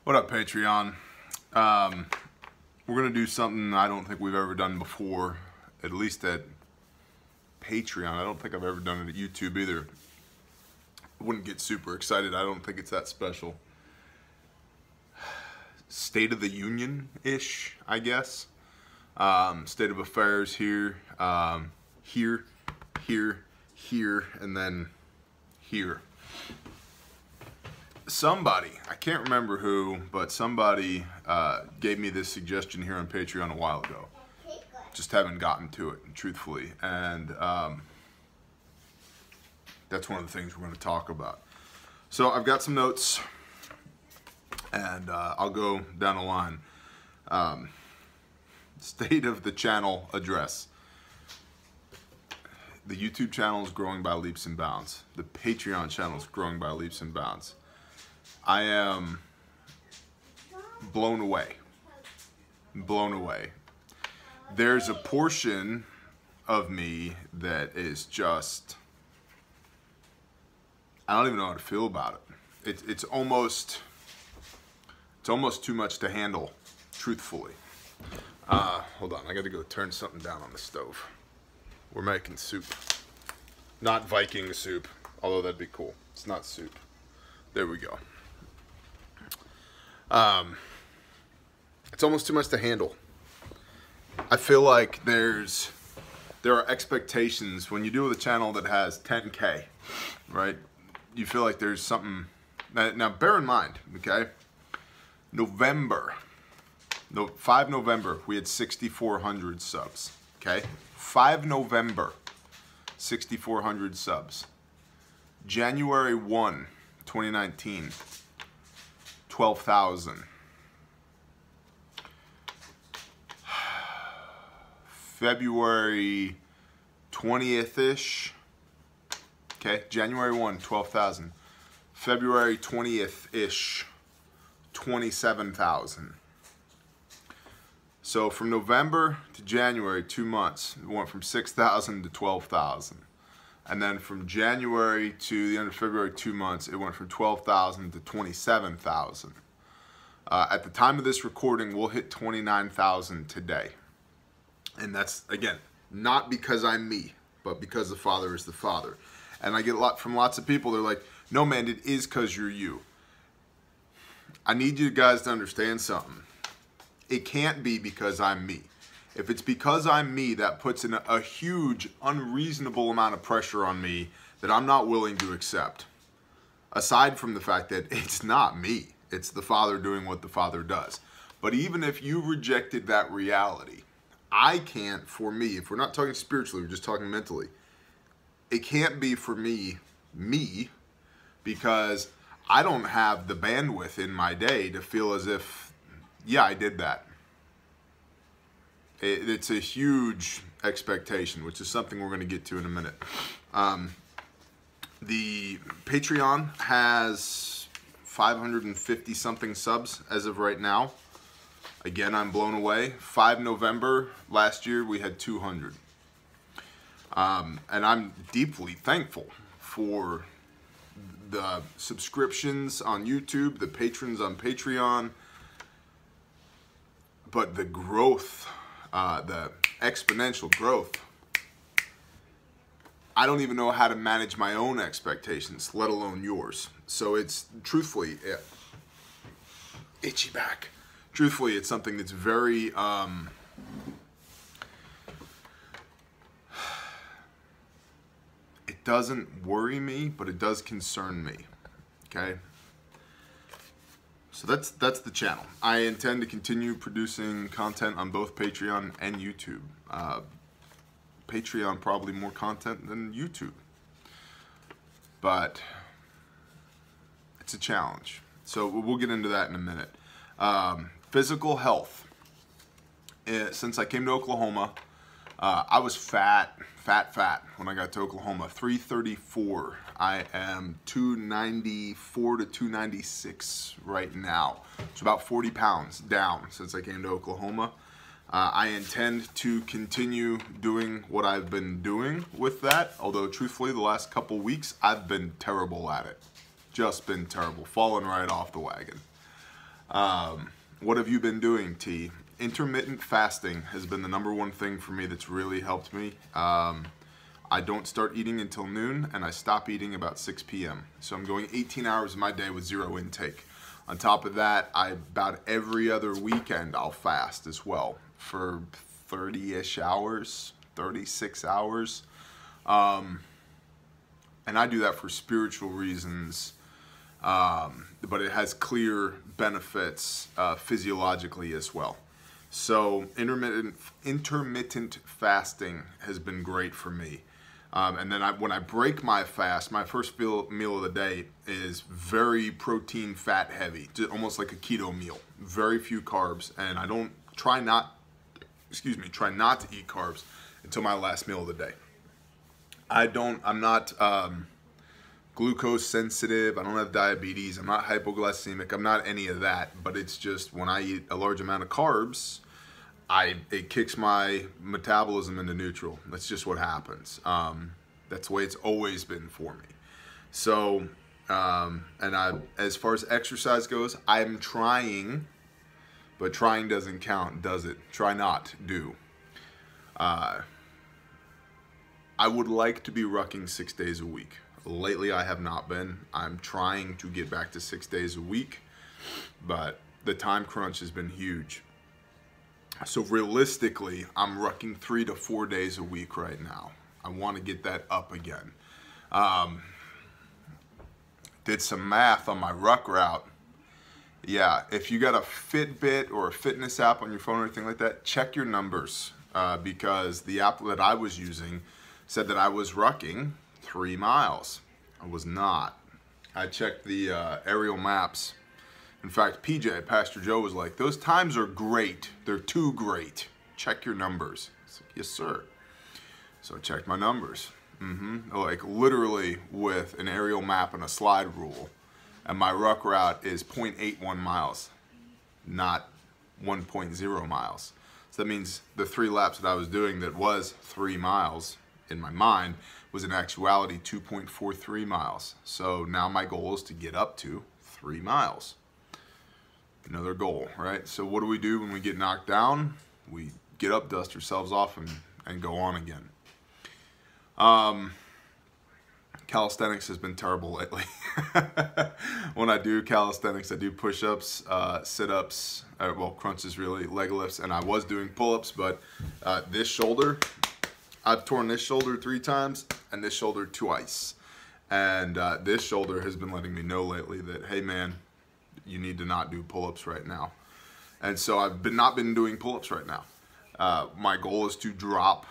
What up, Patreon? We're going to do something I don't think we've ever done before, at least at Patreon. I don't think I've ever done it at YouTube either. I wouldn't get super excited. I don't think it's that special. State of the Union-ish, I guess. State of affairs here, here, and then here. Somebody, I can't remember who, but somebody gave me this suggestion here on Patreon a while ago. Just haven't gotten to it, truthfully. And that's one of the things we're going to talk about. So I've got some notes, and I'll go down the line. State of the channel address. The YouTube channel is growing by leaps and bounds. The Patreon channel is growing by leaps and bounds. I am blown away. Blown away. There's a portion of me that is just, I don't even know how to feel about it. It's almost too much to handle, truthfully. Hold on, I gotta go turn something down on the stove. We're making soup. Not Viking soup, although that'd be cool. It's not soup. There we go. It's almost too much to handle. I feel like there are expectations when you do with a channel that has 10K, right? You feel like there's something. Now bear in mind, okay? 5 November, we had 6,400 subs, okay? 5 November, 6,400 subs. January 1, 2019, 12,000. February 20th-ish. Okay, January 1, 12,000. February 20th-ish, 27,000. So from November to January, 2 months, it went from 6,000 to 12,000. And then from January to the end of February, 2 months, it went from 12,000 to 27,000. At the time of this recording, we'll hit 29,000 today. And that's, again, not because I'm me, but because the Father is the Father. And I get a lot from lots of people, they're like, no man, it is because you're you. I need you guys to understand something. It can't be because I'm me. If it's because I'm me, that puts in a huge, unreasonable amount of pressure on me that I'm not willing to accept. Aside from the fact that it's not me, it's the Father doing what the Father does. But even if you rejected that reality, I can't, for me, if we're not talking spiritually, we're just talking mentally, it can't be for me, because I don't have the bandwidth in my day to feel as if, yeah, I did that. It's a huge expectation, which is something we're going to get to in a minute. The Patreon has 550 something subs as of right now. Again, I'm blown away. 5 November last year, we had 200. And I'm deeply thankful for the subscriptions on YouTube, the patrons on Patreon, but the growth, the exponential growth, I don't even know how to manage my own expectations, let alone yours. So it's, truthfully, itchy back. Truthfully, it's something that's very, it doesn't worry me, but it does concern me, okay? So that's the channel. I intend to continue producing content on both Patreon and YouTube. Patreon probably more content than YouTube. But it's a challenge. So we'll get into that in a minute. Physical health. Since I came to Oklahoma, I was fat when I got to Oklahoma. 334. I am 294 to 296 right now. So about 40 pounds down since I came to Oklahoma. I intend to continue doing what I've been doing with that, although truthfully the last couple weeks I've been terrible at it. Just been terrible, falling right off the wagon. What have you been doing, T? Intermittent fasting has been the #1 thing for me that's really helped me. I don't start eating until noon, and I stop eating about 6 p.m. So I'm going 18 hours of my day with zero intake. On top of that, about every other weekend I'll fast as well for 30-ish hours, 36 hours. And I do that for spiritual reasons. But it has clear benefits physiologically as well. So intermittent fasting has been great for me. And then when I break my fast, my first meal of the day is very protein, fat heavy, almost like a keto meal. Very few carbs, and I try not to eat carbs until my last meal of the day. I'm not glucose sensitive, I don't have diabetes, I'm not hypoglycemic, I'm not any of that, but it's just when I eat a large amount of carbs, it kicks my metabolism into neutral. That's just what happens. That's the way it's always been for me. So, as far as exercise goes, I'm trying, but trying doesn't count, does it? Try not, do. I would like to be rucking 6 days a week. Lately, I have not been. I'm trying to get back to 6 days a week, but the time crunch has been huge. So realistically, I'm rucking 3 to 4 days a week right now. I want to get that up again. Did some math on my ruck route. Yeah, if you got a Fitbit or a fitness app on your phone or anything like that, check your numbers because the app that I was using said that I was rucking 3 miles. I was not. I checked the aerial maps. In fact, PJ, Pastor Joe, was like, those times are great. They're too great. Check your numbers. I was like, yes, sir. So I checked my numbers. Like literally with an aerial map and a slide rule. And my ruck route is 0.81 miles, not 1.0 miles. So that means the 3 laps that I was doing that was 3 miles in my mind was in actuality 2.43 miles. So now my goal is to get up to 3 miles. Another goal, right? So what do we do when we get knocked down? We get up, dust ourselves off, and go on again. Calisthenics has been terrible lately. When I do calisthenics, I do push-ups, sit-ups, crunches really, leg lifts, and I was doing pull-ups, but this shoulder, I've torn this shoulder 3 times and this shoulder twice. And this shoulder has been letting me know lately that, hey man, you need to not do pull-ups right now. And so I've not been doing pull-ups right now. My goal is to drop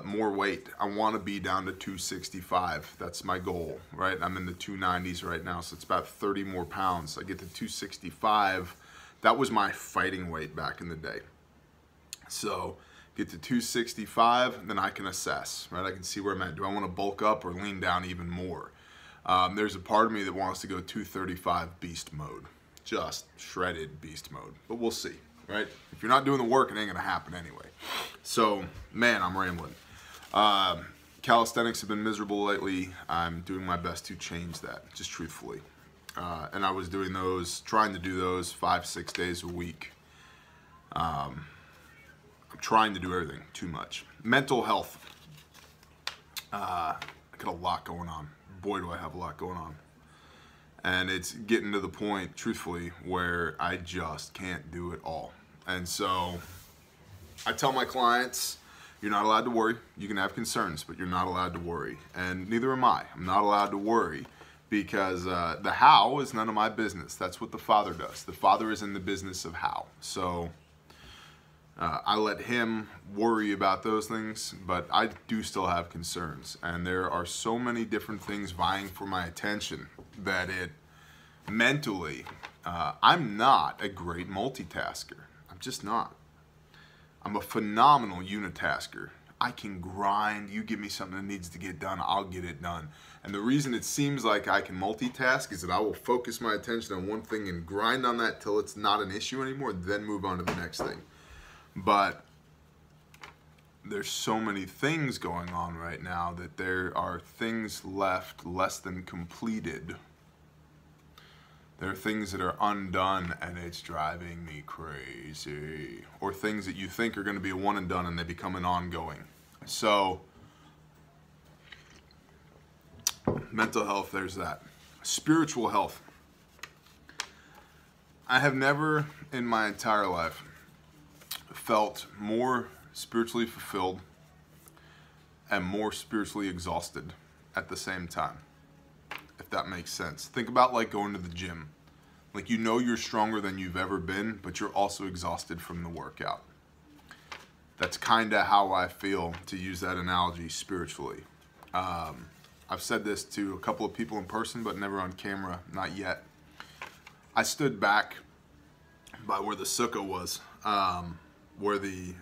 more weight. I want to be down to 265. That's my goal, right? I'm in the 290s right now, so it's about 30 more pounds. I get to 265. That was my fighting weight back in the day. So get to 265, then I can assess, right? I can see where I'm at. Do I want to bulk up or lean down even more? There's a part of me that wants to go 235 beast mode. Just shredded beast mode, but we'll see, right? If you're not doing the work, it ain't gonna happen anyway. So, man, I'm rambling. Calisthenics have been miserable lately. I'm doing my best to change that, just truthfully. And I was doing those, trying to do those 5-6 days a week. I'm trying to do everything, too much. Mental health. I got a lot going on. Boy, do I have a lot going on. And it's getting to the point, truthfully, where I just can't do it all. And so I tell my clients, you're not allowed to worry. You can have concerns, but you're not allowed to worry. And neither am I. I'm not allowed to worry because the how is none of my business. That's what the Father does. The Father is in the business of how. So I let him worry about those things, but I do still have concerns. And there are so many different things vying for my attention that mentally, I'm not a great multitasker. I'm just not. I'm a phenomenal unitasker. I can grind. You give me something that needs to get done, I'll get it done. And the reason it seems like I can multitask is that I will focus my attention on one thing and grind on that till it's not an issue anymore, then move on to the next thing. But there's so many things going on right now that there are things left less than completed There are things that are undone and it's driving me crazy. Or things that you think are going to be a one and done and they become an ongoing. So, mental health, there's that. Spiritual health. I have never in my entire life felt more spiritually fulfilled and more spiritually exhausted at the same time, if that makes sense. Think about like going to the gym. Like, you know you're stronger than you've ever been, but you're also exhausted from the workout. That's kind of how I feel, to use that analogy, spiritually. I've said this to a couple of people in person, but never on camera, not yet. I stood back by where the sukkah was, where the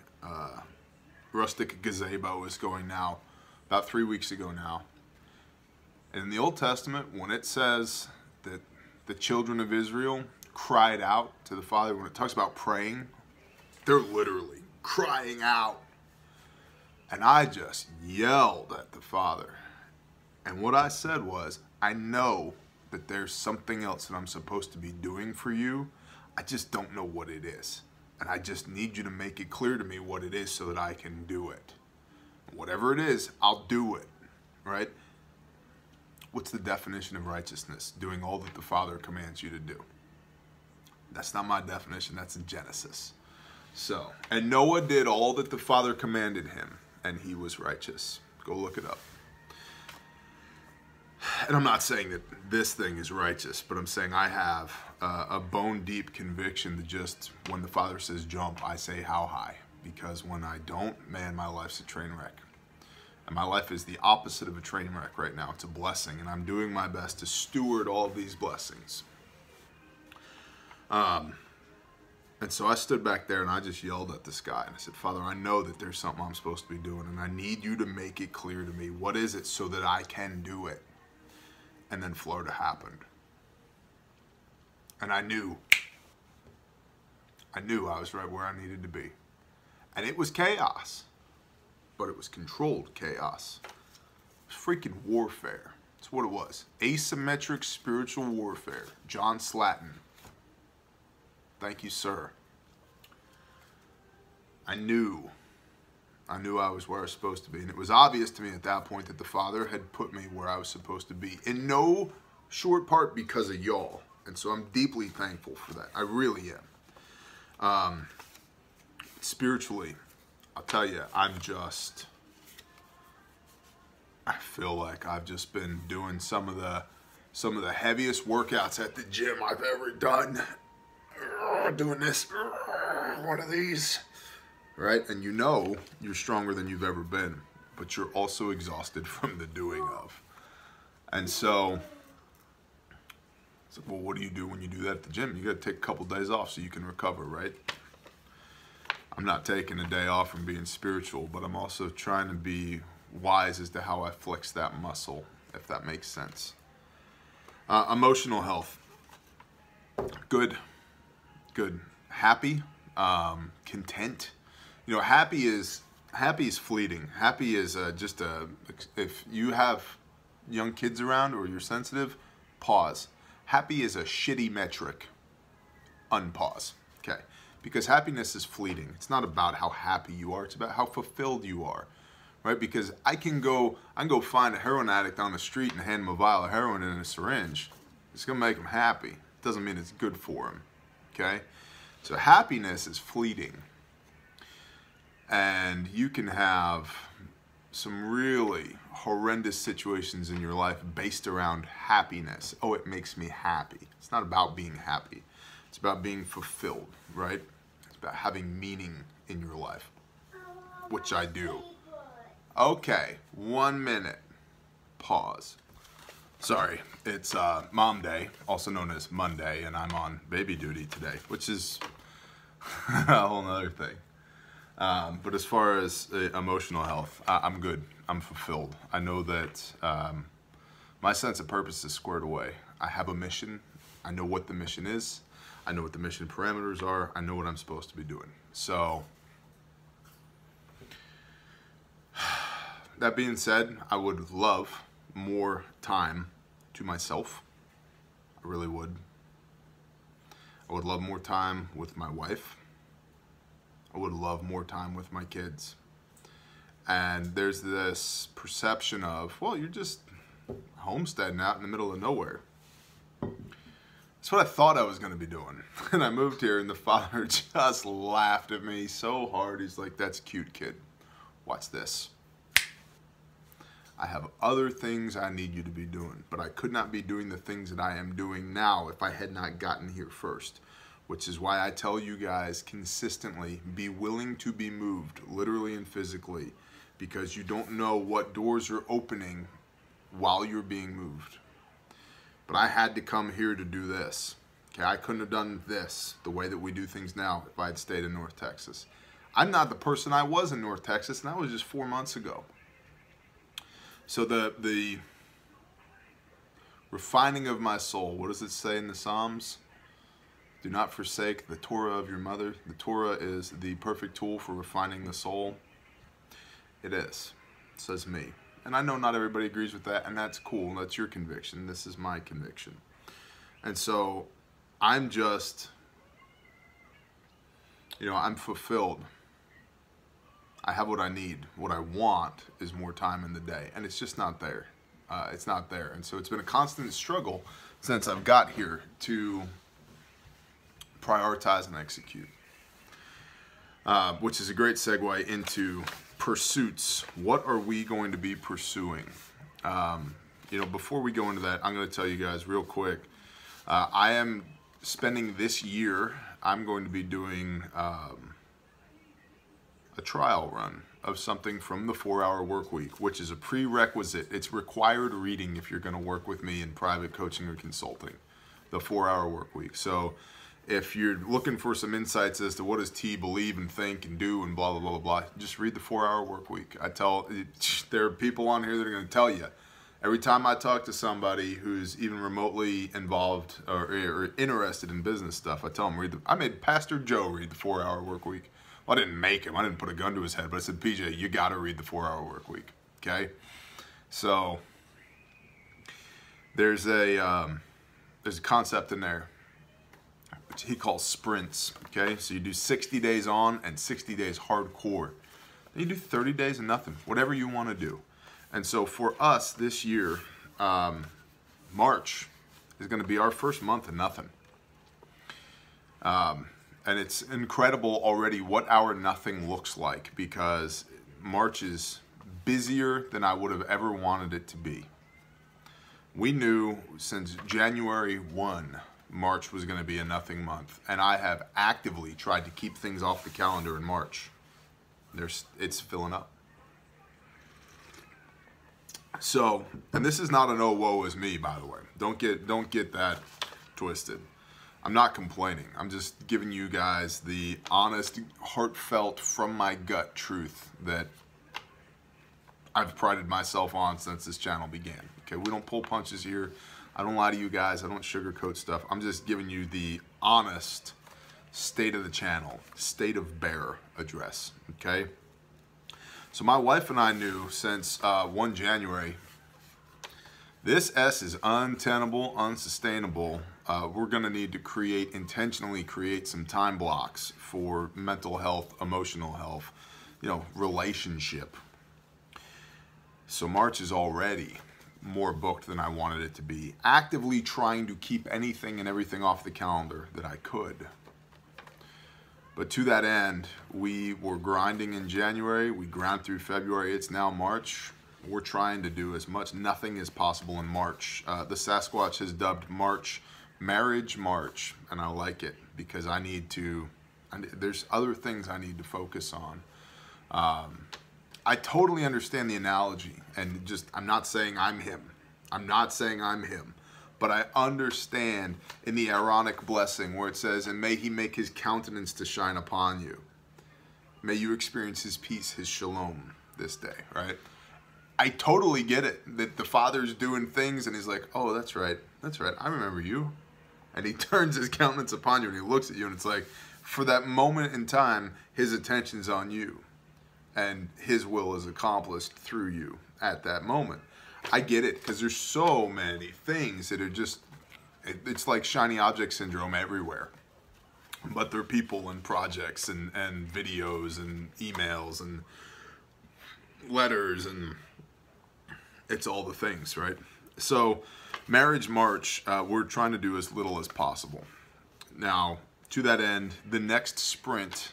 rustic gazebo is going now, about 3 weeks ago now. And in the Old Testament, when it says that the children of Israel cried out to the Father, when it talks about praying, they're literally crying out. And I just yelled at the Father. And what I said was, I know that there's something else that I'm supposed to be doing for you. I just don't know what it is. And I just need you to make it clear to me what it is so that I can do it. Whatever it is, I'll do it, right? What's the definition of righteousness? Doing all that the Father commands you to do. That's not my definition, that's in Genesis. So, and Noah did all that the Father commanded him, and he was righteous. Go look it up. And I'm not saying that this thing is righteous, but I'm saying I have a bone-deep conviction that just when the Father says jump, I say how high. Because when I don't, man, my life's a train wreck. And my life is the opposite of a train wreck right now. It's a blessing, and I'm doing my best to steward all of these blessings. And so I stood back there and I just yelled at the sky. And I said, Father, I know that there's something I'm supposed to be doing, and I need you to make it clear to me. What is it so that I can do it? And then Florida happened. And I knew I was right where I needed to be. And it was chaos, but it was controlled chaos. It was freaking warfare. That's what it was. Asymmetric spiritual warfare. John Slatton. Thank you, sir. I knew I was where I was supposed to be. And it was obvious to me at that point that the Father had put me where I was supposed to be. In no short part because of y'all. And so I'm deeply thankful for that. I really am. Spiritually, I'll tell you, I feel like I've just been doing some of the heaviest workouts at the gym I've ever done. Doing this, one of these. Right? And you know you're stronger than you've ever been, but you're also exhausted from the doing of. And so, well, what do you do when you do that at the gym? You got to take a couple days off so you can recover, right? I'm not taking a day off from being spiritual, but I'm also trying to be wise as to how I flex that muscle, if that makes sense. Emotional health. Good. Happy. Content. You know, happy is fleeting. Happy is if you have young kids around or you're sensitive, pause. Happy is a shitty metric. Unpause. Okay. Because happiness is fleeting. It's not about how happy you are. It's about how fulfilled you are. Right? Because I can go find a heroin addict on the street and hand him a vial of heroin and a syringe. It's going to make him happy. It doesn't mean it's good for him. Okay? So happiness is fleeting. And you can have some really horrendous situations in your life based around happiness. Oh, it makes me happy. It's not about being happy. It's about being fulfilled, right? It's about having meaning in your life, which I do. Okay, 1 minute. Pause. Sorry, it's Mom Day, also known as Monday, and I'm on baby duty today, which is a whole nother thing. But as far as emotional health, I'm good. I'm fulfilled. I know that my sense of purpose is squared away. I have a mission. I know what the mission is. I know what the mission parameters are. I know what I'm supposed to be doing. So, that being said, I would love more time to myself. I really would. I would love more time with my wife. I would love more time with my kids. And there's this perception of, well, you're just homesteading out in the middle of nowhere. That's what I thought I was going to be doing. And I moved here, and the father just laughed at me so hard. He's like, that's cute, kid. Watch this. I have other things I need you to be doing, but I could not be doing the things that I am doing now if I had not gotten here first, which is why I tell you guys consistently, be willing to be moved, literally and physically, because you don't know what doors are opening while you're being moved. But I had to come here to do this. Okay, I couldn't have done this the way that we do things now if I had stayed in North Texas. I'm not the person I was in North Texas, and that was just 4 months ago. So the refining of my soul, what does it say in the Psalms? Do not forsake the Torah of your mother. The Torah is the perfect tool for refining the soul. It is, says me. And I know not everybody agrees with that, and that's cool. That's your conviction. This is my conviction. And so I'm just, I'm fulfilled. I have what I need. What I want is more time in the day, and it's just not there. It's not there. And so it's been a constant struggle since I've got here to prioritize and execute, which is a great segue into pursuits. What are we going to be pursuing? Before we go into that, I'm going to tell you guys real quick. I am spending this year, I'm going to be doing a trial run of something from the 4-Hour Workweek, which is a prerequisite. It's required reading if you're going to work with me in private coaching or consulting, the 4-Hour Workweek. So if you're looking for some insights as to what does T believe and think and do and blah, blah, blah, blah, just read the 4-Hour Workweek. There are people on here that are going to tell you. Every time I talk to somebody who's even remotely involved or interested in business stuff, I tell them, I made Pastor Joe read the 4-Hour Workweek. Well, I didn't make him. I didn't put a gun to his head, but I said, PJ, you got to read the 4-Hour Workweek, okay? So there's a concept in there which he calls sprints, okay? So you do 60 days on and 60 days hardcore. Then you do 30 days of nothing, whatever you want to do. And so for us this year, March is going to be our first month of nothing. And it's incredible already what our nothing looks like, because March is busier than I would have ever wanted it to be. We knew since January 1, March was going to be a nothing month. And I have actively tried to keep things off the calendar in March. It's filling up. So, and this is not an oh woe is me, by the way. Don't get that twisted. I'm not complaining. I'm just giving you guys the honest, heartfelt, from my gut truth that I've prided myself on since this channel began. Okay, we don't pull punches here. I don't lie to you guys. I don't sugarcoat stuff. I'm just giving you the honest state of the channel, state of bear address, okay? So my wife and I knew since 1 January, this S is untenable, unsustainable. We're going to need to intentionally create some time blocks for mental health, emotional health, relationship. So March is already more booked than I wanted it to be. Actively trying to keep anything and everything off the calendar that I could. But to that end, we were grinding in January. We ground through February. It's now March. We're trying to do as much nothing as possible in March. The Sasquatch has dubbed March Marriage March, and I like it because there's other things I need to focus on. I totally understand the analogy, and I'm not saying I'm him. I'm not saying I'm him. But I understand in the Aaronic blessing where it says, and may he make his countenance to shine upon you. May you experience his peace, his shalom this day, right? I totally get it, that the Father's doing things and he's like, oh, that's right, I remember you. And he turns his countenance upon you and he looks at you and it's like, for that moment in time, his attention's on you. And his will is accomplished through you at that moment. I get it, because there's so many things that are just, it's like shiny object syndrome everywhere. but they're people and projects and videos and emails and letters, and it's all the things, right? So Marriage March, we're trying to do as little as possible. Now, to that end, the next sprint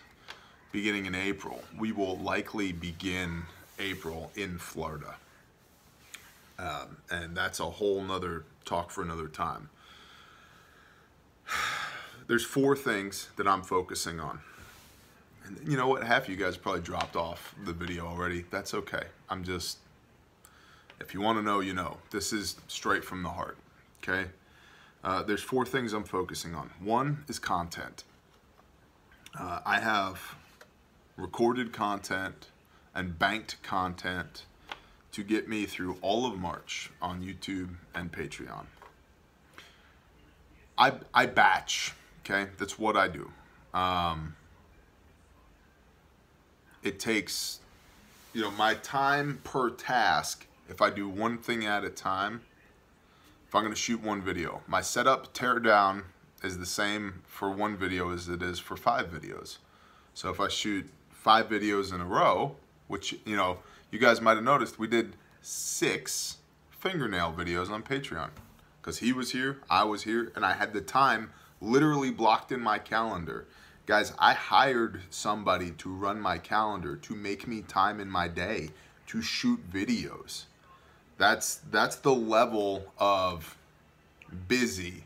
beginning in April, we will likely begin April in Florida. And that's a whole nother talk for another time. There's 4 things that I'm focusing on. And you know what? Half of you guys probably dropped off the video already. That's okay. If you want to know, you know. This is straight from the heart, okay? There's 4 things I'm focusing on. 1 is content. I have recorded content and banked content to get me through all of March on YouTube and Patreon. I batch, okay? That's what I do. It takes, my time per task, if I do one thing at a time, if I'm gonna shoot 1 video, my setup tear down is the same for 1 video as it is for 5 videos. So if I shoot 5 videos in a row, which, you guys might have noticed, we did 6 fingernail videos on Patreon. Because he was here, I was here, and I had the time literally blocked in my calendar. Guys, I hired somebody to run my calendar, to make me time in my day to shoot videos. That's the level of busy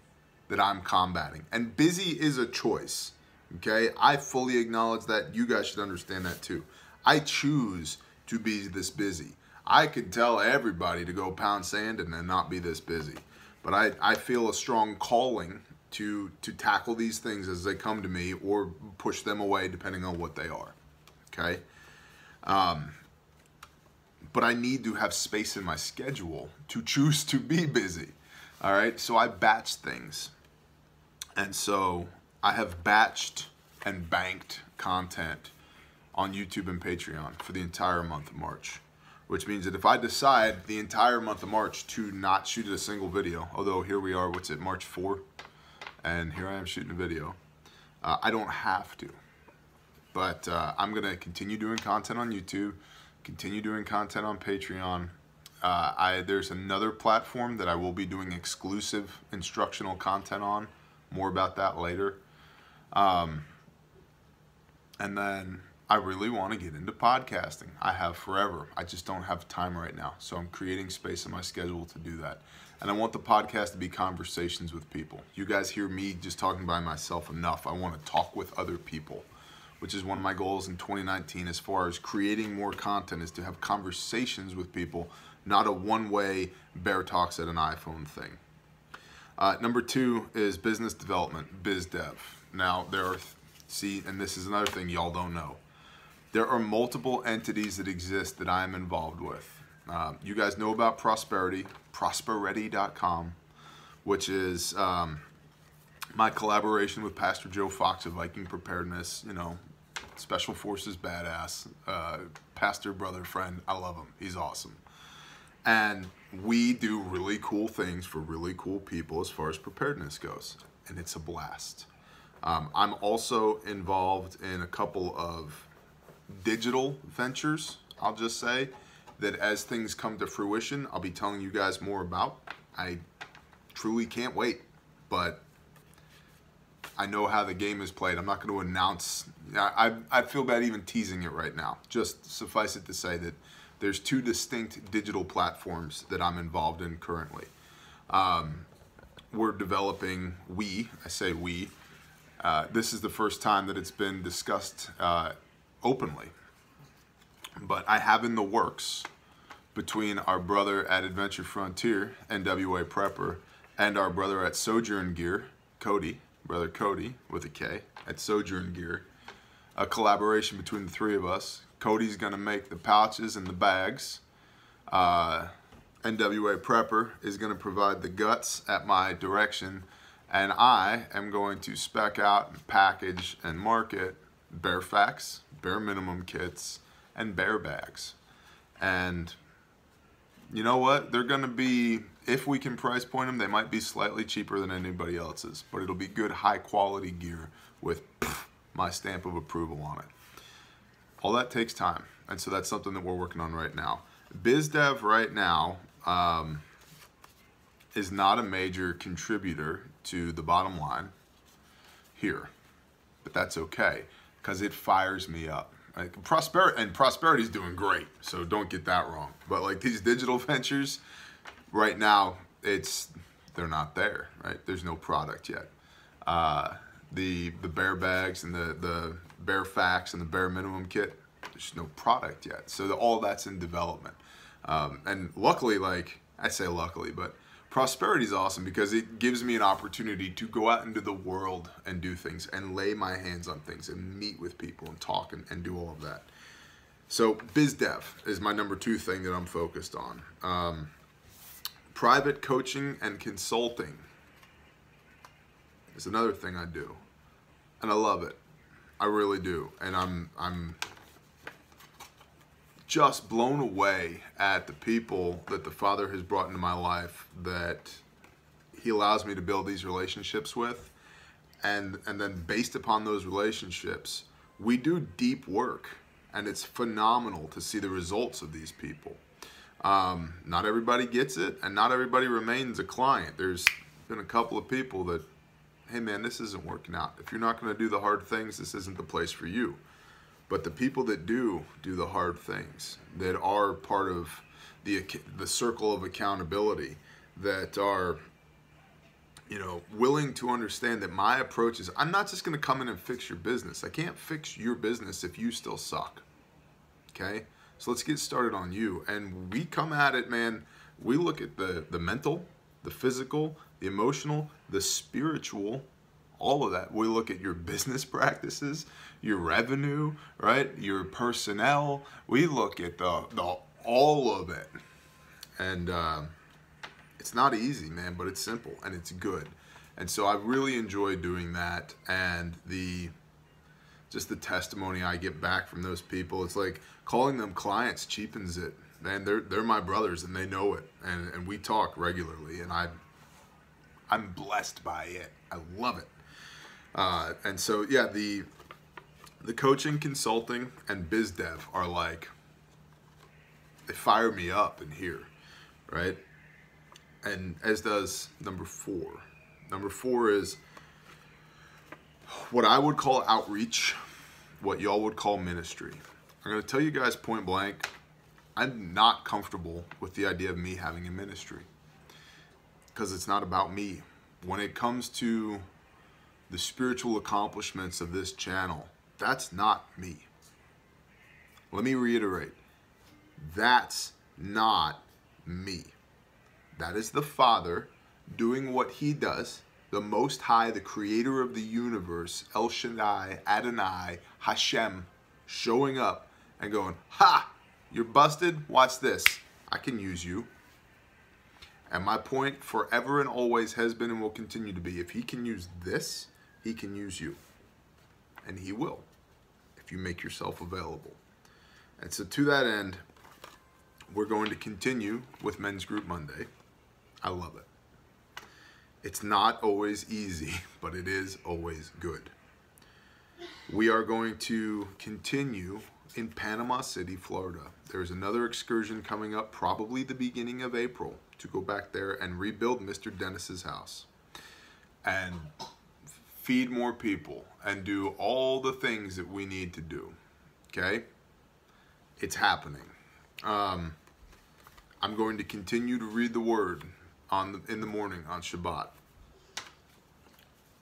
that I'm combating. And busy is a choice, okay? I fully acknowledge that. You guys should understand that too. I choose to be this busy. I could tell everybody to go pound sand and then not be this busy. But I feel a strong calling to tackle these things as they come to me, or push them away depending on what they are, okay? But I need to have space in my schedule to choose to be busy, all right? So I batch things. And so I have batched and banked content on YouTube and Patreon for the entire month of March. Which means that if I decide the entire month of March to not shoot a single video, although here we are, March 4th, and here I am shooting a video, I don't have to. But I'm going to continue doing content on YouTube, continue doing content on Patreon. There's another platform that I will be doing exclusive instructional content on. More about that later. And then I really want to get into podcasting. I have forever. I just don't have time right now. So I'm creating space in my schedule to do that. And I want the podcast to be conversations with people. You guys hear me just talking by myself enough. I want to talk with other people, which is one of my goals in 2019 as far as creating more content, is to have conversations with people, not a one-way bear talks at an iPhone thing. Number 2 is business development, biz dev. Now, and this is another thing y'all don't know. There are multiple entities that exist that I am involved with. You guys know about Prosperity, Prosperity.com, which is my collaboration with Pastor Joe Fox of Viking Preparedness, Special Forces badass, pastor, brother, friend. I love him. He's awesome. And we do really cool things for really cool people as far as preparedness goes, and it's a blast. I'm also involved in a couple of digital ventures, I'll just say, that as things come to fruition, I'll be telling you guys more about. I truly can't wait, but I know how the game is played. I'm not going to announce. I feel bad even teasing it right now. Just suffice it to say that there's 2 distinct digital platforms that I'm involved in currently. We're developing, I say we, this is the first time that it's been discussed openly, but I have in the works, between our brother at Adventure Frontier, NWA Prepper, and our brother at Sojourn Gear, Cody, brother Cody with a K, at Sojourn Gear, a collaboration between the 3 of us. Cody's gonna make the pouches and the bags. NWA Prepper is gonna provide the guts at my direction, and I am going to spec out and package and market Bear Facts, bare minimum kits, and bear bags. And you know what? They're going to be, if we can price point them, they might be slightly cheaper than anybody else's, but it'll be good, high quality gear with my stamp of approval on it. All that takes time, and so that's something that we're working on right now. BizDev right now is not a major contributor to the bottom line here, but that's okay because it fires me up. Like Prosperity's doing great, so don't get that wrong. But like these digital ventures, right now they're not there. Right, there's no product yet. The bear bags and the bear facts and the bare minimum kit, there's no product yet. So all that's in development. And luckily, like I say luckily, but Prosperity is awesome because it gives me an opportunity to go out into the world and do things and lay my hands on things and meet with people and talk and do all of that. So BizDev is my number 2 thing that I'm focused on. Private coaching and consulting is another thing I do, and I love it. I really do, and I'm just blown away at the people that the Father has brought into my life that He allows me to build these relationships with, and then based upon those relationships, we do deep work, and it's phenomenal to see the results of these people. Not everybody gets it, and not everybody remains a client. There's been a couple of people that, hey man, this isn't working out. If you're not going to do the hard things, this isn't the place for you. But the people that do the hard things, that are part of the circle of accountability, that are, willing to understand that my approach is, I'm not just going to come in and fix your business. I can't fix your business if you still suck. Okay? So let's get started on you. And we come at it, man. We look at the mental, the physical, the emotional, the spiritual, all of that. We look at your business practices, your revenue, right? Your personnel. We look at the all of it. And it's not easy, man, but it's simple and it's good. And so I really enjoy doing that, and just the testimony I get back from those people. It's like calling them clients cheapens it. Man, they're my brothers and they know it, and we talk regularly, and I'm blessed by it. I love it. And so yeah, the coaching, consulting, and BizDev are like, they fire me up in here, right? And as does number 4. Number 4 is what I would call outreach, what y'all would call ministry. I'm going to tell you guys point blank, I'm not comfortable with the idea of me having a ministry because it's not about me. When it comes to the spiritual accomplishments of this channel, that's not me. Let me reiterate, that's not me. That is the Father doing what He does, the Most High, the Creator of the universe, El Shaddai, Adonai, Hashem, showing up and going, ha, you're busted, watch this, I can use you. And my point forever and always has been and will continue to be, if He can use this, He can use you. And He will, if you make yourself available. And so to that end, we're going to continue with Men's Group Monday. I love it. It's not always easy, but it is always good. We are going to continue in Panama City, Florida. There's another excursion coming up, probably the beginning of April, to go back there and rebuild Mr. Dennis's house and feed more people and do all the things that we need to do. Okay? It's happening. I'm going to continue to read the Word in the morning on Shabbat.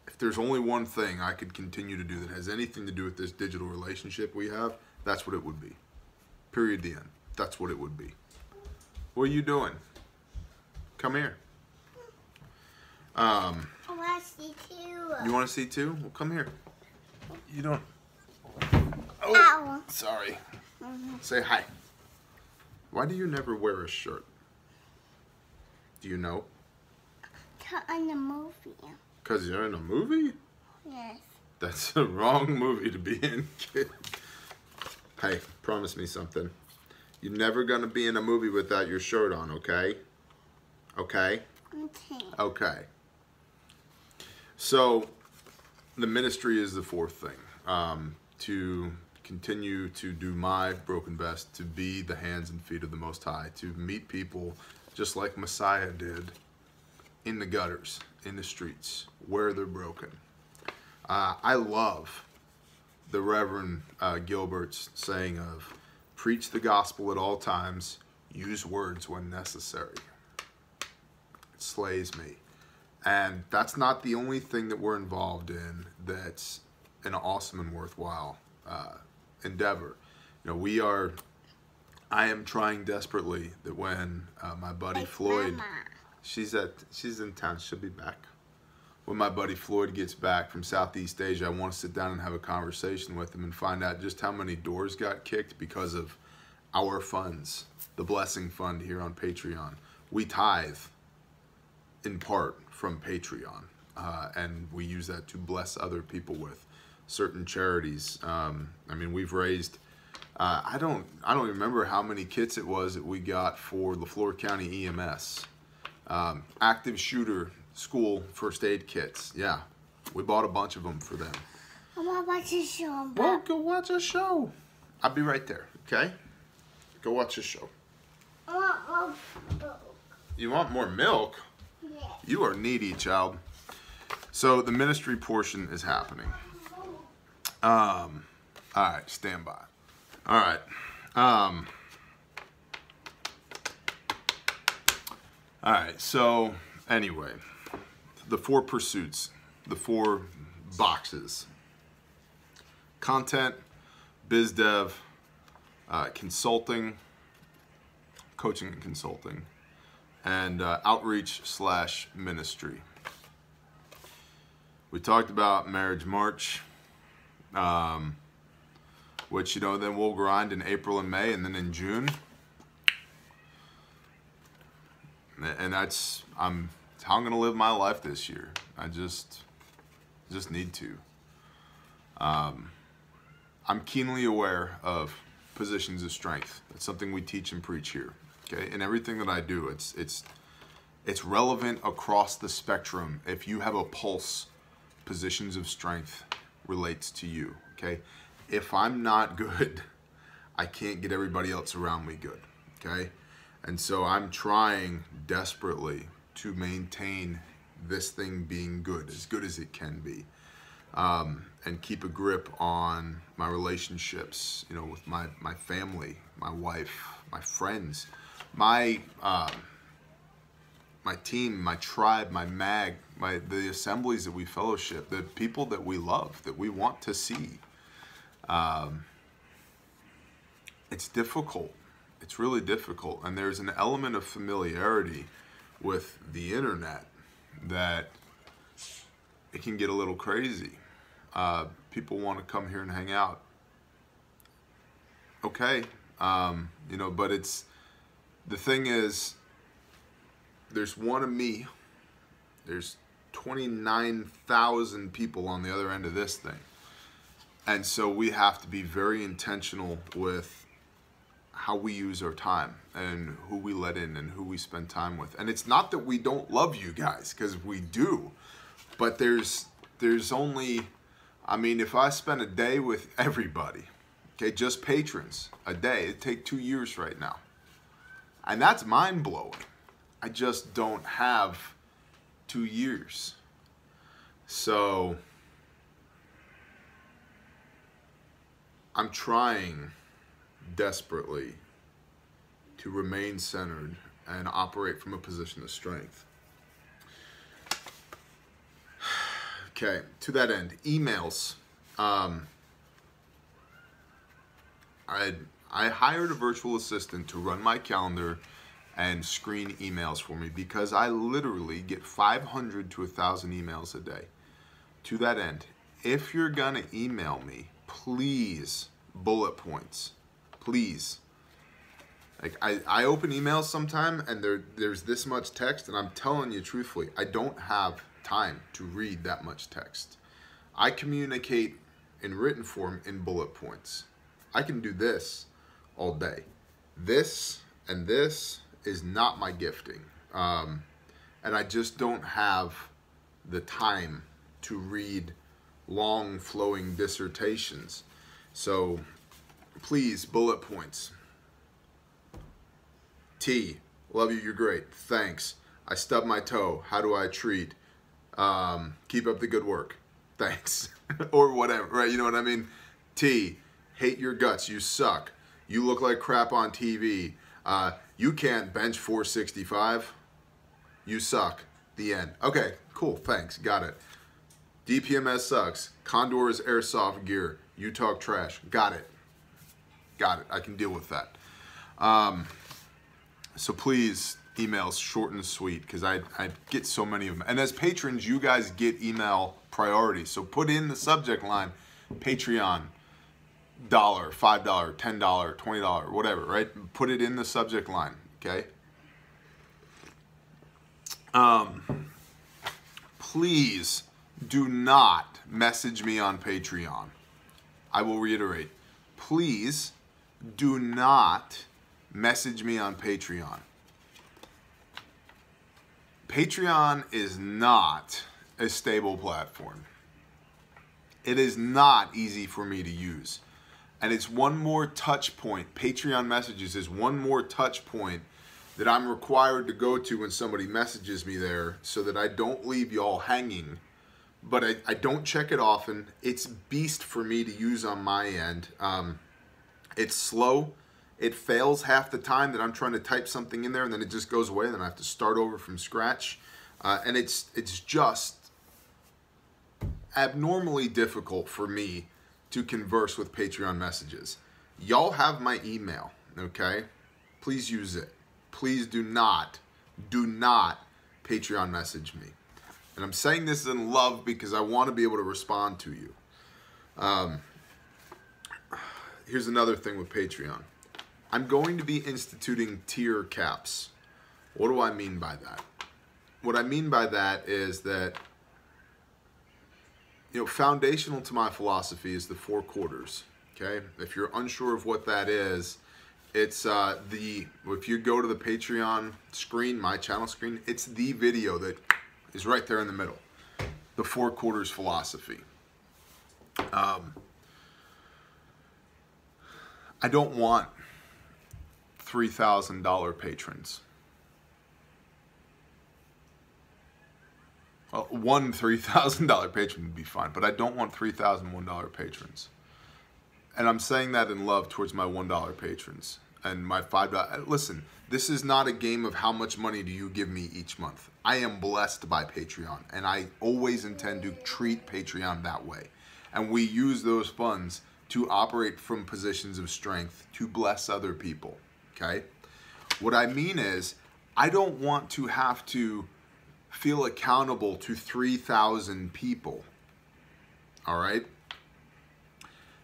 If there's only one thing I could continue to do that has anything to do with this digital relationship we have, that's what it would be. Period, the end. That's what it would be. What are you doing? Come here. I want to see too. You want to see too? Well, come here. You don't. Oh, Ow. sorry. Say hi. Why do you never wear a shirt? Do you know? In the movie. Because you're in a movie? Yes. That's the wrong movie to be in, kid. Hey, promise me something. You're never going to be in a movie without your shirt on, okay? Okay? Okay. Okay. So, the ministry is the 4th thing. to continue to do my broken best, to be the hands and feet of the Most High, to meet people just like Messiah did in the gutters, in the streets, where they're broken. I love the Reverend Gilbert's saying of, preach the gospel at all times, use words when necessary. It slays me. And that's not the only thing that we're involved in that's an awesome and worthwhile endeavor. You know, I am trying desperately that when my buddy It's Floyd, Mama. she's in town, she'll be back. When my buddy Floyd gets back from Southeast Asia, I want to sit down and have a conversation with him and find out just how many doors got kicked because of our funds, the Blessing Fund here on Patreon. We tithe in part from Patreon, and we use that to bless other people with certain charities. I mean, we've raised, I don't remember how many kits it was that we got for LaFleur County EMS. Active shooter school first aid kits. Yeah, we bought a bunch of them for them. I want to watch a show. Well, go watch a show. I'll be right there, okay? Go watch a show. I want more milk. You want more milk? Yeah. You are needy, child. So the ministry portion is happening. All right, stand by. All right. All right, so anyway, the 4 pursuits, the 4 boxes: content, biz dev, consulting, coaching and consulting, and outreach/ministry. We talked about Marriage March, which, you know, then we'll grind in April and May, and then in June. And that's how I'm going to live my life this year. I just need to. I'm keenly aware of positions of strength. It's something we teach and preach here. Okay, and everything that I do, it's relevant across the spectrum. If you have a pulse, positions of strength relates to you. Okay, if I'm not good, I can't get everybody else around me good. Okay, and so I'm trying desperately to maintain this thing being good as it can be, and keep a grip on my relationships, you know, with my family, my wife, my friends, my team, my tribe, my mag, the assemblies that we fellowship, the people that we love, that we want to see. It's difficult. It's really difficult. And there's an element of familiarity with the internet that it can get a little crazy. People want to come here and hang out. Okay. You know, but the thing is, there's one of me. There's 29,000 people on the other end of this thing. And so we have to be very intentional with how we use our time and who we let in and who we spend time with. And it's not that we don't love you guys, because we do. But there's only, I mean, if I spend a day with everybody, okay, just patrons, a day, it'd take 2 years right now. And that's mind-blowing. I just don't have 2 years. So I'm trying desperately to remain centered and operate from a position of strength. Okay, to that end, emails. I hired a virtual assistant to run my calendar and screen emails for me, because I literally get 500 to 1,000 emails a day. To that end, if you're gonna email me, please, bullet points, please. Like, I open emails sometime and there's this much text, and I'm telling you truthfully, I don't have time to read that much text. I communicate in written form in bullet points. I can do this all day. This and this is not my gifting. And I just don't have the time to read long flowing dissertations. So please, bullet points. T, love you, you're great. Thanks. I stubbed my toe. How do I treat? Keep up the good work. Thanks. Or whatever, right? You know what I mean? T, hate your guts. You suck. You look like crap on TV. You can't bench 465. You suck. The end. Okay, cool. Thanks. Got it. DPMS sucks. Condor is airsoft gear. You talk trash. Got it. Got it. I can deal with that. So please, emails short and sweet, because I get so many of them. And as patrons, you guys get email priority. So put in the subject line, Patreon, $1, $5, $10, $20, whatever, right? Put it in the subject line, okay? Please do not message me on Patreon. I will reiterate, please do not message me on Patreon. Patreon is not a stable platform. It is not easy for me to use. And it's one more touch point. Patreon messages is one more touch point that I'm required to go to when somebody messages me there, so that I don't leave y'all hanging. But I don't check it often. It's beast for me to use on my end. It's slow. It fails half the time that I'm trying to type something in there, and then it just goes away, and then I have to start over from scratch. And it's just abnormally difficult for me to converse with Patreon messages. Y'all have my email, okay? Please use it. Please do not Patreon message me. And I'm saying this in love because I want to be able to respond to you. Here's another thing with Patreon. I'm going to be instituting tier caps. What do I mean by that? What I mean by that is that, foundational to my philosophy is the 4 quarters, okay? If you're unsure of what that is, it's if you go to the Patreon screen, my channel screen, it's the video that is right there in the middle. The 4 quarters philosophy. I don't want $3,000 patrons. Well, one $3,000 patron would be fine, but I don't want $3,001 patrons. And I'm saying that in love towards my $1 patrons and my $5. Listen, this is not a game of how much money do you give me each month. I am blessed by Patreon, and I always intend to treat Patreon that way. And we use those funds to operate from positions of strength to bless other people, okay? What I mean is, I don't want to have to feel accountable to 3,000 people, all right?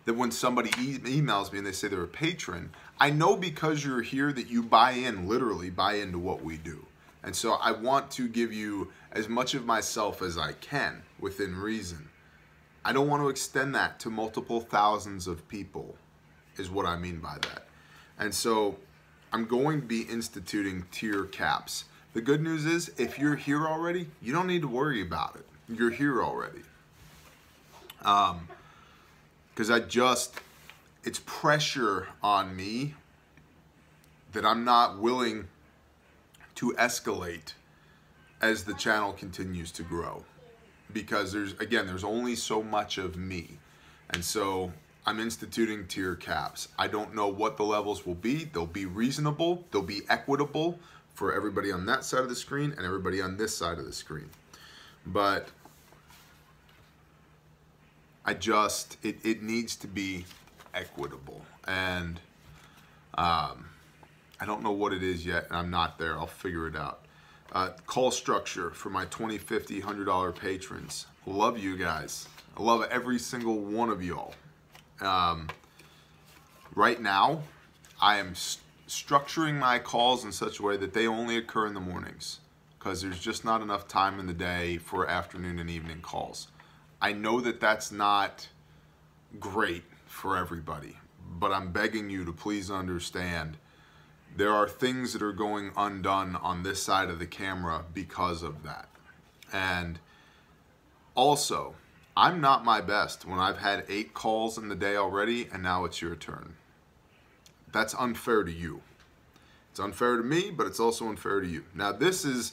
That when somebody emails me and they say they're a patron, I know because you're here that you literally buy into what we do. And so I want to give you as much of myself as I can within reason. I don't want to extend that to multiple thousands of people, is what I mean by that. And so I'm going to be instituting tier caps. The good news is, if you're here already, you don't need to worry about it. You're here already. Because it's pressure on me that I'm not willing to escalate as the channel continues to grow. Because there's only so much of me. And so I'm instituting tier caps. I don't know what the levels will be. They'll be reasonable. They'll be equitable for everybody on that side of the screen and everybody on this side of the screen. But it needs to be equitable. And I don't know what it is yet, and I'm not there. I'll figure it out. Call structure for my $20, $50, $100 patrons. Love you guys. I love every single one of y'all. Right now, I am structuring my calls in such a way that they only occur in the mornings, because there's just not enough time in the day for afternoon and evening calls. I know that that's not great for everybody, but I'm begging you to please understand there are things that are going undone on this side of the camera because of that. And also, I'm not my best when I've had 8 calls in the day already and now it's your turn. That's unfair to you. It's unfair to me, but it's also unfair to you. Now this is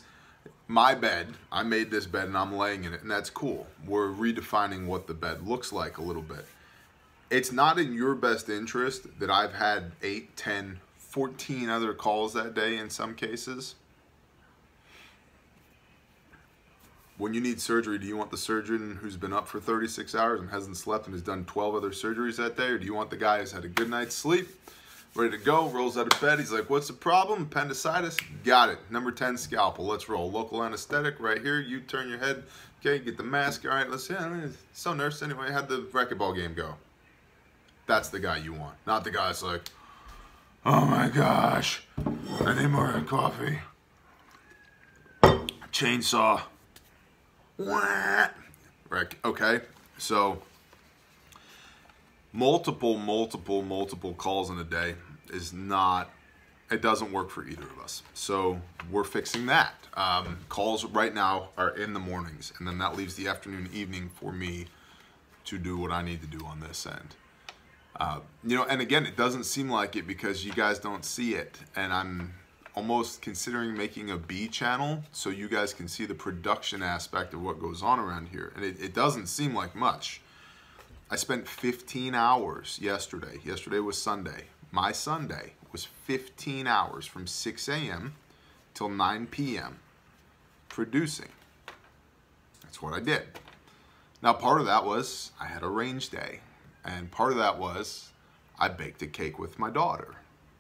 my bed. I made this bed and I'm laying in it, and that's cool. We're redefining what the bed looks like a little bit. It's not in your best interest that I've had 8, 10, 14 other calls that day in some cases. When you need surgery, do you want the surgeon who's been up for 36 hours and hasn't slept and has done 12 other surgeries that day? Or do you want the guy who's had a good night's sleep, ready to go, rolls out of bed, he's like, what's the problem? Appendicitis? Got it. Number 10 scalpel. Let's roll. Local anesthetic right here. You turn your head. Okay, get the mask. All right, let's see. So nurse, anyway, how'd the racquetball game go? That's the guy you want. Not the guy that's like, oh my gosh, I need more coffee. Chainsaw. What? Right, okay, so multiple calls in a day is not, it doesn't work for either of us. So we're fixing that. Calls right now are in the mornings, and then that leaves the afternoon, evening for me to do what I need to do on this end. You know, and again, it doesn't seem like it because you guys don't see it, and I'm almost considering making a B channel so you guys can see the production aspect of what goes on around here. And it doesn't seem like much. I spent 15 hours yesterday. Yesterday was Sunday. My Sunday was 15 hours from 6 a.m. till 9 p.m. producing. That's what I did. Now, part of that was I had a range day. And part of that was I baked a cake with my daughter.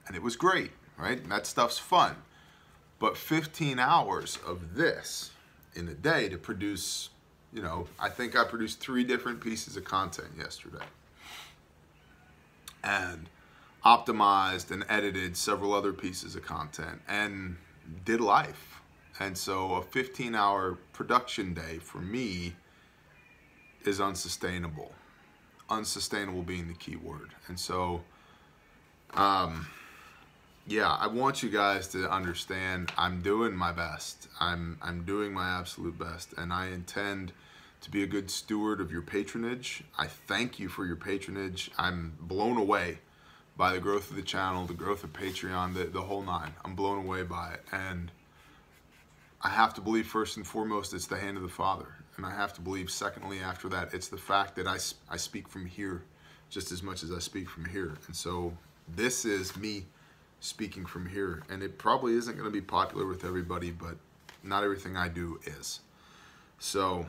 And it was great, right? And that stuff's fun. But 15 hours of this in a day to produce, you know, I think I produced 3 different pieces of content yesterday. And optimized and edited several other pieces of content and did life. And so a 15-hour production day for me is unsustainable. Unsustainable being the key word. And so, yeah, I want you guys to understand I'm doing my best. I'm doing my absolute best, and I intend to be a good steward of your patronage. I thank you for your patronage. I'm blown away by the growth of the channel, the growth of Patreon, the whole nine. I'm blown away by it, and I have to believe first and foremost it's the hand of the Father. And I have to believe, secondly, after that, it's the fact that I speak from here just as much as I speak from here. And so this is me speaking from here. And it probably isn't going to be popular with everybody, but not everything I do is. So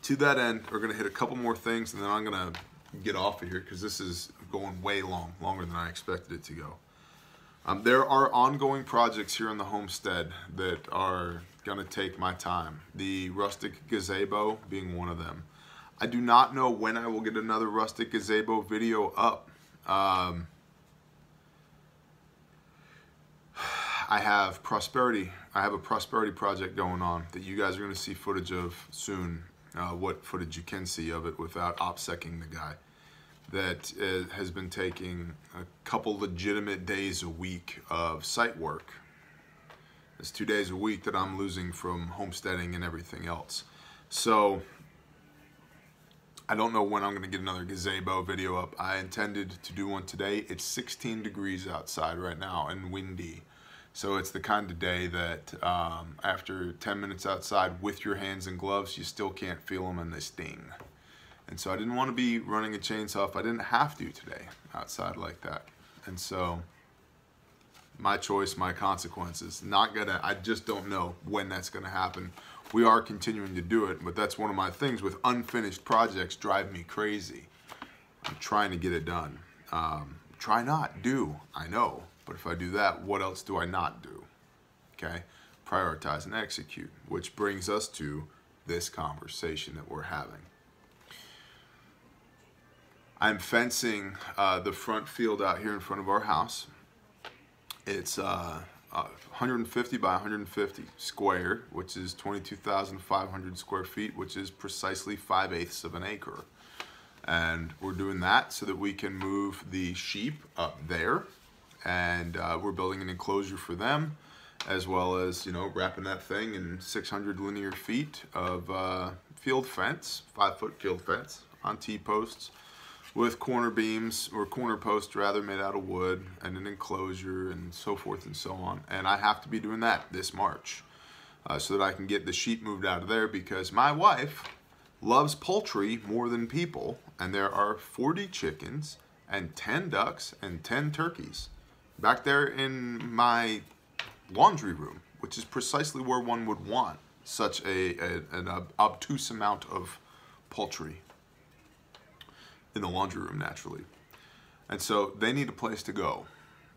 to that end, we're going to hit a couple more things, and then I'm going to get off of here because this is going way longer than I expected it to go. There are ongoing projects here on the homestead that are going to take my time. The rustic gazebo being one of them. I do not know when I will get another rustic gazebo video up. I have a prosperity project going on that you guys are going to see footage of soon. What footage you can see of it without OPSECing the guy. That has been taking a couple legitimate days a week of site work. It's 2 days a week that I'm losing from homesteading and everything else. So I don't know when I'm going to get another gazebo video up. I intended to do one today. It's 16 degrees outside right now and windy. So it's the kind of day that after 10 minutes outside with your hands in gloves, you still can't feel them and they sting. And so I didn't want to be running a chainsaw if I didn't have to today outside like that. And so my choice, my consequences. I just don't know when that's gonna happen. We are continuing to do it, but that's one of my things with unfinished projects drive me crazy. I'm trying to get it done. Try not, do, I know. But if I do that, what else do I not do? Okay, prioritize and execute, which brings us to this conversation that we're having. I'm fencing the front field out here in front of our house. It's 150 by 150 square, which is 22,500 square feet, which is precisely 5/8 of an acre. And we're doing that so that we can move the sheep up there. And we're building an enclosure for them. as well as, you know, wrapping that thing in 600 linear feet of field fence, 5-foot field fence on T-posts with corner beams, or corner posts rather, made out of wood, and an enclosure and so forth and so on. And I have to be doing that this March so that I can get the sheep moved out of there, because my wife loves poultry more than people, and there are 40 chickens and 10 ducks and 10 turkeys back there in my laundry room, which is precisely where one would want such an obtuse amount of poultry in the laundry room, naturally. And so they need a place to go.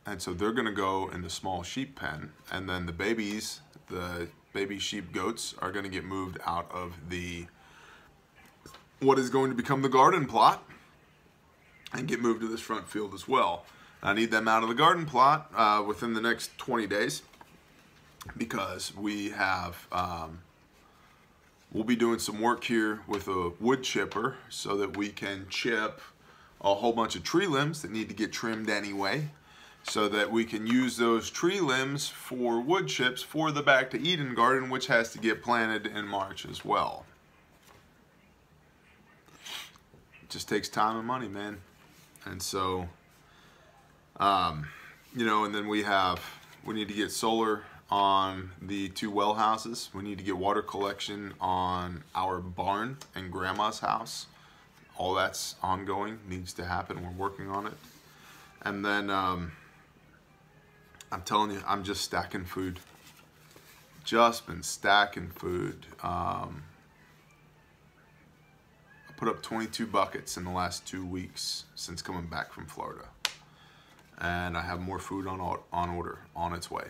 And so they're gonna go in the small sheep pen, and then the baby sheep goats are gonna get moved out of what is going to become the garden plot and get moved to this front field as well. I need them out of the garden plot within the next 20 days because we have, we'll be doing some work here with a wood chipper so that we can chip a whole bunch of tree limbs that need to get trimmed anyway, so that we can use those tree limbs for wood chips for the Back to Eden garden, which has to get planted in March as well. It just takes time and money, man. And so, you know, and then we need to get solar on the 2 well houses. We need to get water collection on our barn and grandma's house. All that's ongoing, needs to happen. We're working on it. And then, I'm telling you, I'm just stacking food. Just been stacking food. I put up 22 buckets in the last 2 weeks since coming back from Florida. And I have more food on order, on its way.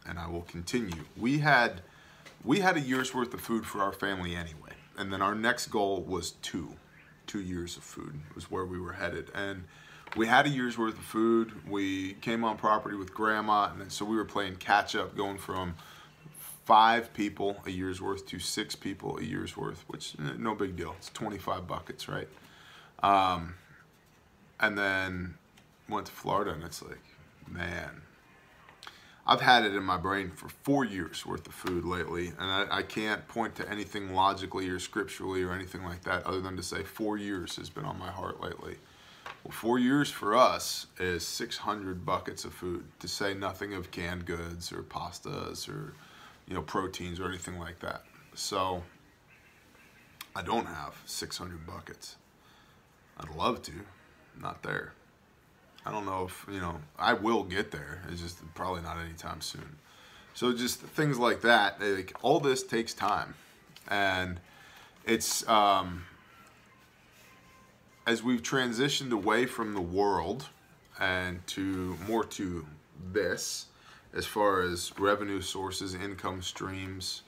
And I will continue. We had a year's worth of food for our family anyway. And then our next goal was 2 years of food was where we were headed. And we had a year's worth of food. We came on property with grandma, and then so we were playing catch up, going from 5 people a year's worth to 6 people a year's worth, which no big deal. It's 25 buckets, right? And then went to Florida, and it's like, man, I've had it in my brain for 4 years worth of food lately, and I can't point to anything logically or scripturally or anything like that other than to say 4 years has been on my heart lately. Well, 4 years for us is 600 buckets of food, to say nothing of canned goods or pastas or, you know, proteins or anything like that. So I don't have 600 buckets. I'd love to. I'm not there. I don't know if, you know, I will get there. It's just probably not anytime soon. So just things like that, like all this takes time. And it's, as we've transitioned away from the world and to more to this, as far as revenue sources, income streams,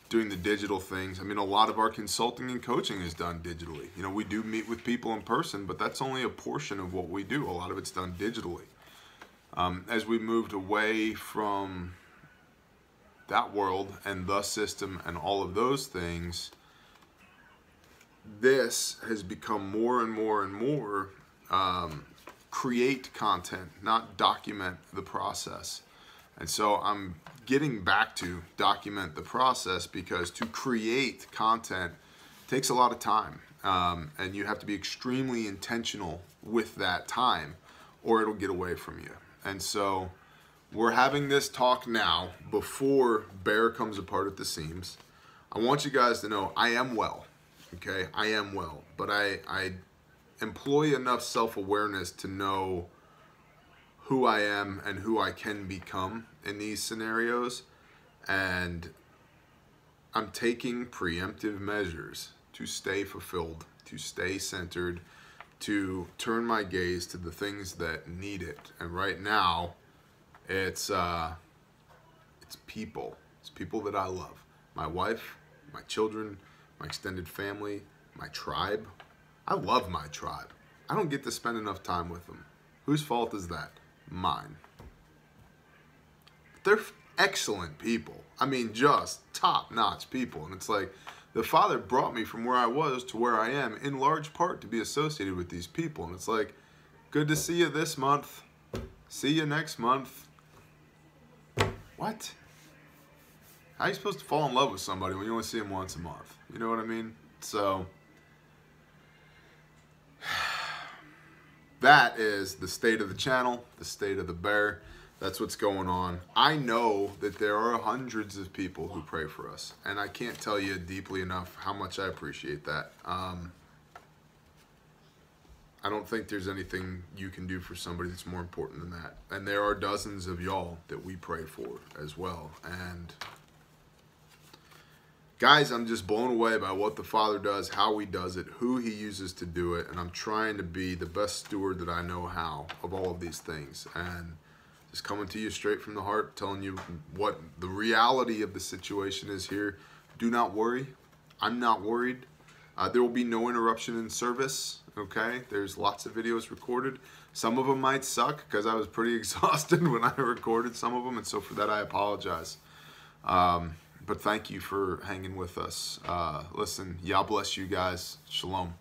doing the digital things. I mean, a lot of our consulting and coaching is done digitally. You know, we do meet with people in person, but that's only a portion of what we do. A lot of it's done digitally. As we moved away from that world and the system and all of those things, this has become more and more and more create content, not document the process. And so I'm getting back to document the process, because to create content takes a lot of time, and you have to be extremely intentional with that time or it'll get away from you. And so we're having this talk now before Bear comes apart at the seams. I want you guys to know I am well, okay? I am well, but I employ enough self-awareness to know who I am and who I can become in these scenarios, and I'm taking preemptive measures to stay fulfilled, to stay centered, to turn my gaze to the things that need it. And right now, it's people. It's people that I love. My wife, my children, my extended family, my tribe. I love my tribe. I don't get to spend enough time with them. Whose fault is that? Mine. They're excellent people. I mean, just top-notch people. And it's like, the Father brought me from where I was to where I am in large part to be associated with these people. And it's like, good to see you this month. See you next month. What? How are you supposed to fall in love with somebody when you only see them once a month? You know what I mean? So that is the state of the channel, the state of the bear. That's what's going on. I know that there are hundreds of people who pray for us, and I can't tell you deeply enough how much I appreciate that. I don't think there's anything you can do for somebody that's more important than that. And there are dozens of y'all that we pray for as well. And guys, I'm just blown away by what the Father does, how he does it, who he uses to do it. And I'm trying to be the best steward that I know how of all of these things. And just coming to you straight from the heart, telling you what the reality of the situation is here. Do not worry. I'm not worried. There will be no interruption in service, okay? There's lots of videos recorded. Some of them might suck because I was pretty exhausted when I recorded some of them, and so for that I apologize. But thank you for hanging with us. Listen, Yah bless you guys. Shalom.